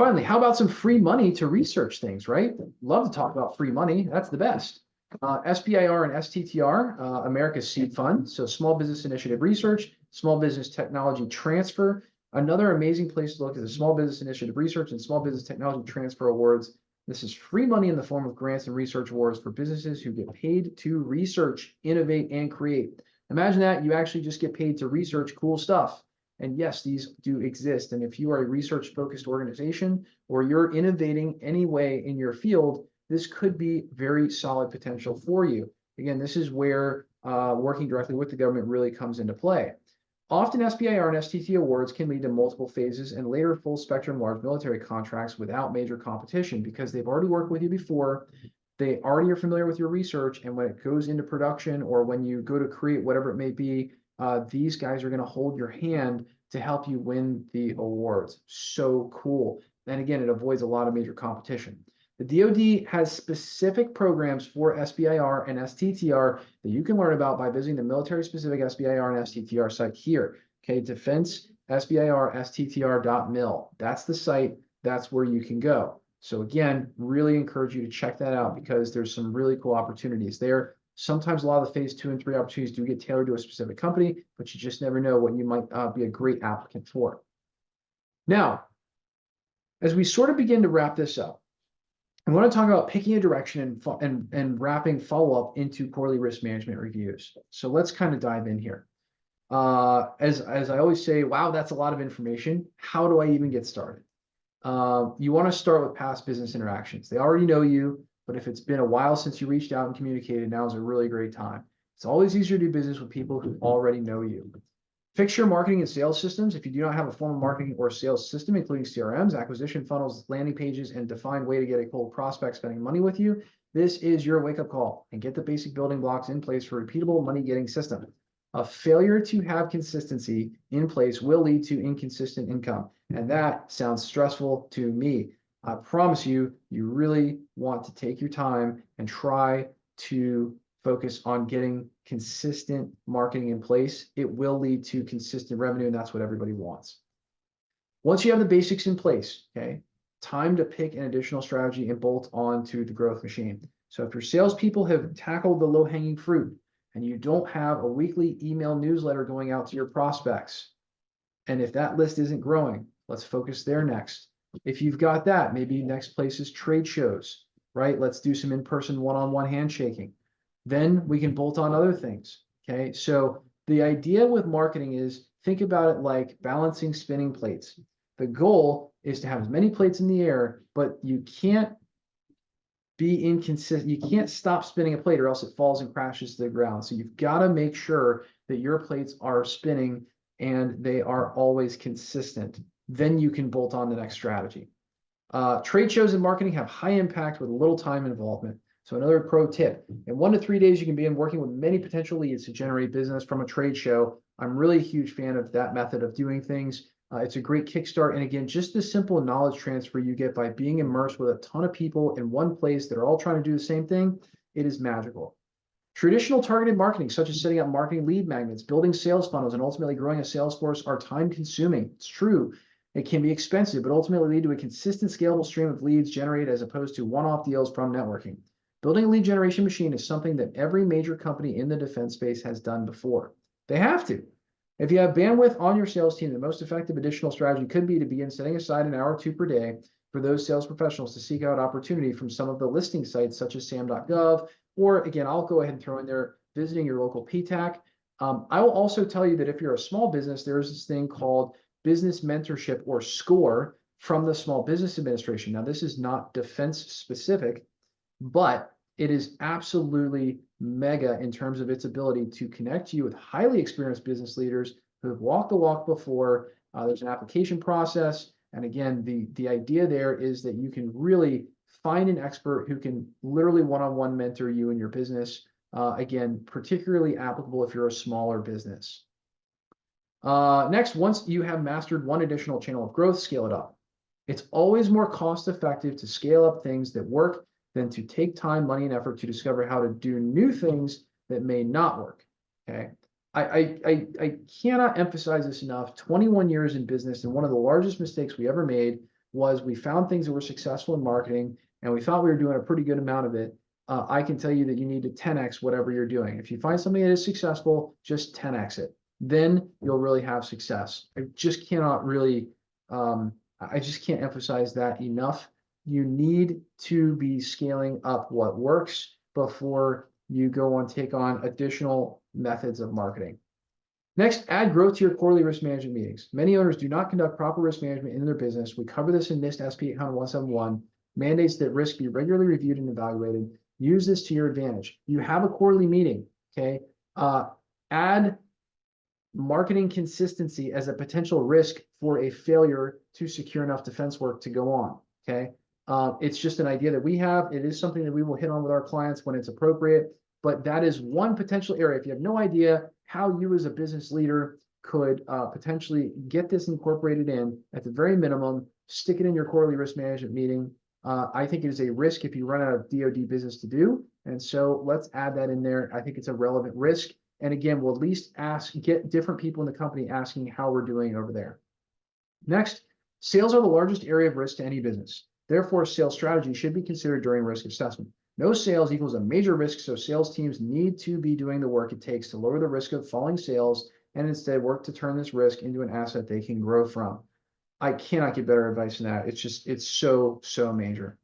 Finally, how about some free money to research things, right? Love to talk about free money. That's the best. SBIR and STTR, America's Seed Fund. So Small Business Initiative Research, Small Business Technology Transfer. Another amazing place to look is the Small Business Initiative Research and Small Business Technology Transfer Awards. This is free money in the form of grants and research awards for businesses who get paid to research, innovate, and create. Imagine that you actually just get paid to research cool stuff. And yes, these do exist. And if you are a research-focused organization or you're innovating any way in your field, this could be very solid potential for you. Again, this is where working directly with the government really comes into play. Often SBIR and STT awards can lead to multiple phases and later full spectrum large military contracts without major competition because they've already worked with you before. They already are familiar with your research, and when it goes into production or when you go to create whatever it may be, these guys are going to hold your hand to help you win the awards. So cool. And again, it avoids a lot of major competition. The DoD has specific programs for SBIR and STTR that you can learn about by visiting the military-specific SBIR and STTR site here. Okay, Defense SBIR STTR.mil. That's the site. That's where you can go. So again, really encourage you to check that out because there's some really cool opportunities there. Sometimes a lot of the phase 2 and 3 opportunities do get tailored to a specific company, but you just never know what you might be a great applicant for. Now, as we sort of begin to wrap this up, I want to talk about picking a direction and wrapping follow-up into quarterly risk management reviews. So let's kind of dive in here. As I always say, wow, that's a lot of information. How do I even get started? You want to start with past business interactions. They already know you, but if it's been a while since you reached out and communicated, now is a really great time. It's always easier to do business with people who already know you. Fix your marketing and sales systems. If you do not have a formal marketing or sales system, including CRMs, acquisition funnels, landing pages, and defined way to get a cold prospect spending money with you, this is your wake-up call and get the basic building blocks in place for a repeatable money-getting system. A failure to have consistency in place will lead to inconsistent income, and that sounds stressful to me. I promise you, you really want to take your time and try to focus on getting consistent marketing in place. It will lead to consistent revenue, and that's what everybody wants. Once you have the basics in place, okay, time to pick an additional strategy and bolt on to the growth machine. So if your salespeople have tackled the low-hanging fruit and you don't have a weekly email newsletter going out to your prospects, and if that list isn't growing, let's focus there next. If you've got that, maybe next place is trade shows, right? Let's do some in-person one-on-one handshaking. Then we can bolt on other things, okay? So the idea with marketing is think about it like balancing spinning plates. The goal is to have as many plates in the air, but you can't be inconsistent. You can't stop spinning a plate or else it falls and crashes to the ground. So you've got to make sure that your plates are spinning and they are always consistent. Then you can bolt on the next strategy. Trade shows and marketing have high impact with little time involvement. So another pro tip, in 1 to 3 days, you can begin working with many potential leads to generate business from a trade show. I'm really a huge fan of that method of doing things. It's a great kickstart. And again, just the simple knowledge transfer you get by being immersed with a ton of people in one place that are all trying to do the same thing, it is magical. Traditional targeted marketing, such as setting up marketing lead magnets, building sales funnels, and ultimately growing a sales force are time consuming. It's true. It can be expensive, but ultimately lead to a consistent scalable stream of leads generated as opposed to one-off deals from networking. Building a lead generation machine is something that every major company in the defense space has done before. They have to. If you have bandwidth on your sales team, the most effective additional strategy could be to begin setting aside an hour or two per day for those sales professionals to seek out opportunity from some of the listing sites such as sam.gov, or again, I'll go ahead and throw in there, visiting your local PTAC. I will also tell you that if you're a small business, there's this thing called business mentorship or SCORE from the Small Business Administration. Now, this is not defense specific, but it is absolutely mega in terms of its ability to connect you with highly experienced business leaders who have walked the walk before. There's an application process. And again, the idea there is that you can really find an expert who can literally one-on-one mentor you in your business. Again, particularly applicable if you're a smaller business. Next, once you have mastered one additional channel of growth, scale it up. It's always more cost-effective to scale up things that work than to take time, money, and effort to discover how to do new things that may not work, okay? I cannot emphasize this enough. 21 years in business, and one of the largest mistakes we ever made was we found things that were successful in marketing and we thought we were doing a pretty good amount of it. I can tell you that you need to 10x whatever you're doing. If you find something that is successful, just 10x it. Then you'll really have success. I just cannot really, I just can't emphasize that enough. You need to be scaling up what works before you go on, take on additional methods of marketing. Next, add growth to your quarterly risk management meetings. Many owners do not conduct proper risk management in their business. We cover this in NIST SP 800-171, mandates that risk be regularly reviewed and evaluated. Use this to your advantage. You have a quarterly meeting, okay? Add marketing consistency as a potential risk for a failure to secure enough defense work to go on, okay? It's just an idea that we have. It is something that we will hit on with our clients when it's appropriate, but that is one potential area. If you have no idea how you as a business leader could potentially get this incorporated in, at the very minimum, stick it in your quarterly risk management meeting. I think it is a risk if you run out of DoD business to do. And so let's add that in there. I think it's a relevant risk. And again, we'll at least get different people in the company asking how we're doing over there. Next, sales are the largest area of risk to any business. Therefore, sales strategy should be considered during risk assessment. No sales equals a major risk, so sales teams need to be doing the work it takes to lower the risk of falling sales and instead work to turn this risk into an asset they can grow from. I cannot get better advice than that. It's so major.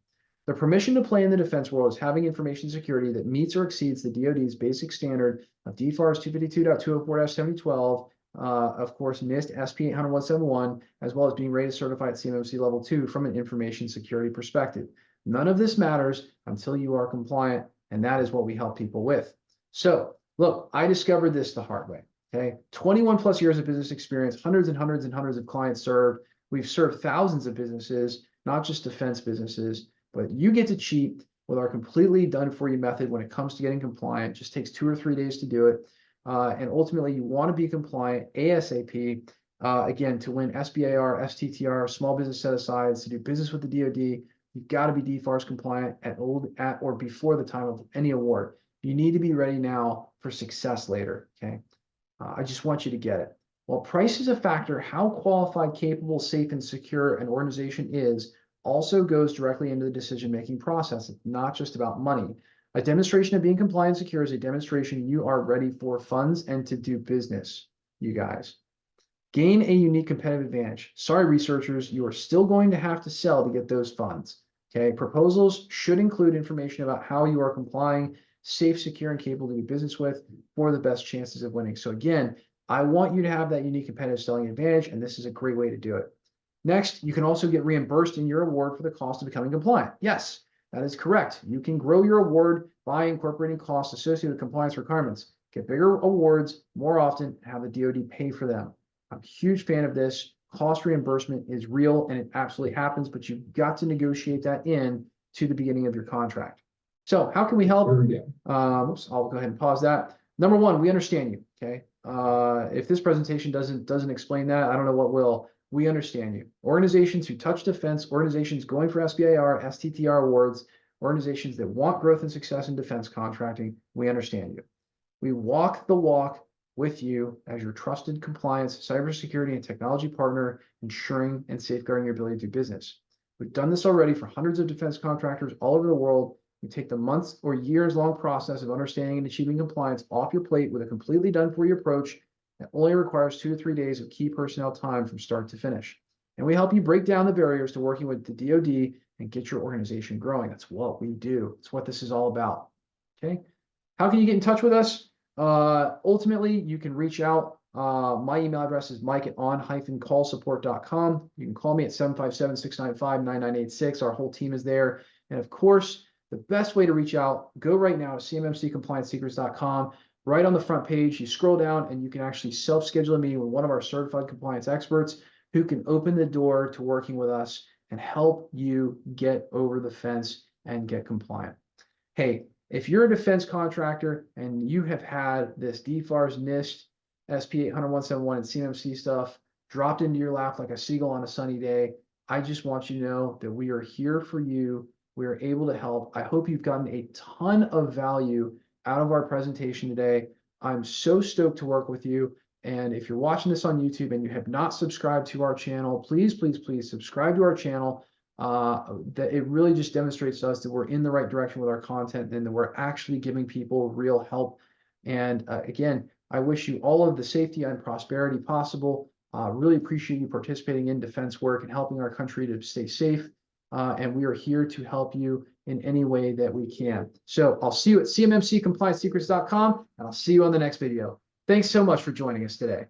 The permission to play in the defense world is having information security that meets or exceeds the DoD's basic standard of DFARS 252.204-7012, of course, NIST SP 800-171, as well as being rated certified CMMC level 2 from an information security perspective. None of this matters until you are compliant, and that is what we help people with. So, look, I discovered this the hard way, okay? 21 plus years of business experience, hundreds and hundreds and hundreds of clients served. We've served thousands of businesses, not just defense businesses, but you get to cheat with our completely done-for-you method when it comes to getting compliant. It just takes 2 or 3 days to do it. And ultimately, you want to be compliant ASAP, again, to win SBAR, STTR, small business set-asides, to do business with the DoD. You've got to be DFARS compliant at or before the time of any award. You need to be ready now for success later, okay? I just want you to get it. While price is a factor, how qualified, capable, safe, and secure an organization is also goes directly into the decision-making process. It's not just about money. A demonstration of being compliant and secure is a demonstration you are ready for funds and to do business, you guys. Gain a unique competitive advantage. Sorry, researchers, you are still going to have to sell to get those funds, okay? Proposals should include information about how you are complying, safe, secure, and capable to do business with for the best chances of winning. So again, I want you to have that unique competitive selling advantage, and this is a great way to do it. Next, you can also get reimbursed in your award for the cost of becoming compliant. Yes, that is correct. You can grow your award by incorporating costs associated with compliance requirements. Get bigger awards more often and have the DoD pay for them. I'm a huge fan of this. Cost reimbursement is real and it absolutely happens, but you've got to negotiate that in to the beginning of your contract. So how can we help? Oops, I'll go ahead and pause that. Number one, we understand you, okay? If this presentation doesn't explain that, I don't know what will. We understand you. Organizations who touch defense, organizations going for SBIR, STTR awards, organizations that want growth and success in defense contracting, we understand you. We walk the walk with you as your trusted compliance, cybersecurity, and technology partner, ensuring and safeguarding your ability to do business. We've done this already for hundreds of defense contractors all over the world. We take the months or years long process of understanding and achieving compliance off your plate with a completely done-for-you approach that only requires 2 to 3 days of key personnel time from start to finish. And we help you break down the barriers to working with the DoD and get your organization growing. That's what we do. It's what this is all about, okay? How can you get in touch with us? Ultimately, you can reach out. My email address is mike@on-callsupport.com. You can call me at 757-695-9986. Our whole team is there. And of course, the best way to reach out, go right now to cmmccompliancesecrets.com. Right on the front page, you scroll down and you can actually self-schedule a meeting with one of our certified compliance experts who can open the door to working with us and help you get over the fence and get compliant. Hey, if you're a defense contractor and you have had this DFARS, NIST, SP 800-171, and CMMC stuff dropped into your lap like a seagull on a sunny day, I just want you to know that we are here for you. We are able to help. I hope you've gotten a ton of value out of our presentation today. I'm so stoked to work with you. And if you're watching this on YouTube and you have not subscribed to our channel, please, please, please subscribe to our channel. That it really just demonstrates to us that we're in the right direction with our content and that we're actually giving people real help. And again, I wish you all of the safety and prosperity possible. Really appreciate you participating in defense work and helping our country to stay safe. And we are here to help you in any way that we can. So I'll see you at cmmccompliancesecrets.com, and I'll see you on the next video. Thanks so much for joining us today.